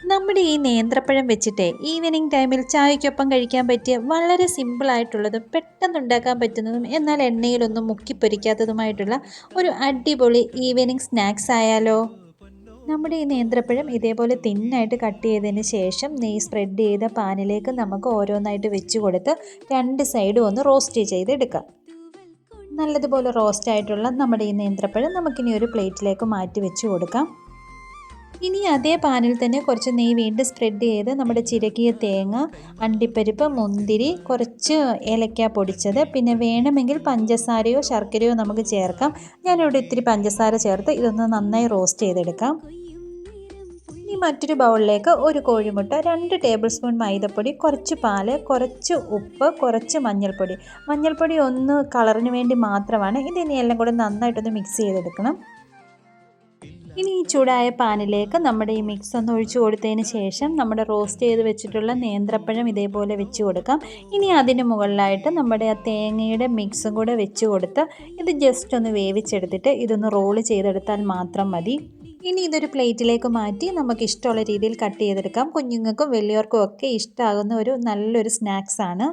നമ്മുടെ ഈ നേന്ത്രപ്പഴം വെച്ചിട്ടേ ഈവനിങ് ടൈമിൽ ചായക്കൊപ്പം കഴിക്കാൻ പറ്റിയ വളരെ സിമ്പിളായിട്ടുള്ളതും പെട്ടെന്ന് ഉണ്ടാക്കാൻ പറ്റുന്നതും എന്നാൽ എണ്ണയിലൊന്നും മുക്കിപ്പൊരിക്കാത്തതുമായിട്ടുള്ള ഒരു അടിപൊളി ഈവനിങ് സ്നാക്സ് ആയാലോ. നമ്മുടെ ഈ നേന്ത്രപ്പഴം ഇതേപോലെ തിന്നായിട്ട് കട്ട് ചെയ്തതിന് ശേഷം നെയ്യ് സ്പ്രെഡ് ചെയ്ത പാനിലേക്ക് നമുക്ക് ഓരോന്നായിട്ട് വെച്ച് കൊടുത്ത് രണ്ട് സൈഡും ഒന്ന് റോസ്റ്റ് ചെയ്തെടുക്കാം. നല്ലതുപോലെ റോസ്റ്റ് ആയിട്ടുള്ള നമ്മുടെ ഈ നേന്ത്രപ്പഴം നമുക്കിനി ഒരു പ്ലേറ്റിലേക്ക് മാറ്റി വെച്ച് കൊടുക്കാം. ഇനി അതേ പാനിൽ തന്നെ കുറച്ച് നെയ്യ് വീണ്ടും സ്പ്രെഡ് ചെയ്ത് നമ്മുടെ ചിരകിയ തേങ്ങ, അണ്ടിപ്പരിപ്പ്, മുന്തിരി, കുറച്ച് ഏലക്ക പൊടിച്ചത്, പിന്നെ വേണമെങ്കിൽ പഞ്ചസാരയോ ശർക്കരയോ നമുക്ക് ചേർക്കാം. ഞാനിവിടെ ഇത്തിരി പഞ്ചസാര ചേർത്ത് ഇതൊന്ന് നന്നായി റോസ്റ്റ് ചെയ്തെടുക്കാം. ഇനി മറ്റൊരു ബൗളിലേക്ക് ഒരു കോഴിമുട്ട, 2 ടേബിൾ സ്പൂൺ മൈദപ്പൊടി, കുറച്ച് പാല്, കുറച്ച് ഉപ്പ്, കുറച്ച് മഞ്ഞൾപ്പൊടി ഒന്ന് കളറിന് വേണ്ടി മാത്രമാണ്. ഇതിനി എല്ലാം കൂടെ നന്നായിട്ടൊന്ന് മിക്സ് ചെയ്തെടുക്കണം. ഇനി ഈ ചൂടായ പാനിലേക്ക് നമ്മുടെ ഈ മിക്സ് ഒന്ന് ഒഴിച്ചു കൊടുത്തതിന് ശേഷം നമ്മുടെ റോസ്റ്റ് ചെയ്ത് വെച്ചിട്ടുള്ള നേന്ത്രപ്പഴം ഇതേപോലെ വെച്ച് കൊടുക്കാം. ഇനി അതിന് മുകളിലായിട്ട് നമ്മുടെ ആ തേങ്ങയുടെ മിക്സും കൂടെ വെച്ച് കൊടുത്ത് ഇത് ജസ്റ്റ് ഒന്ന് വേവിച്ചെടുത്തിട്ട് ഇതൊന്ന് റോൾ ചെയ്തെടുത്താൽ മാത്രം മതി. ഇനി ഇതൊരു പ്ലേറ്റിലേക്ക് മാറ്റി നമുക്ക് ഇഷ്ടമുള്ള രീതിയിൽ കട്ട് ചെയ്തെടുക്കാം. കുഞ്ഞുങ്ങൾക്കും വലിയവർക്കും ഒക്കെ ഇഷ്ടമാകുന്ന ഒരു നല്ലൊരു സ്നാക്സാണ്.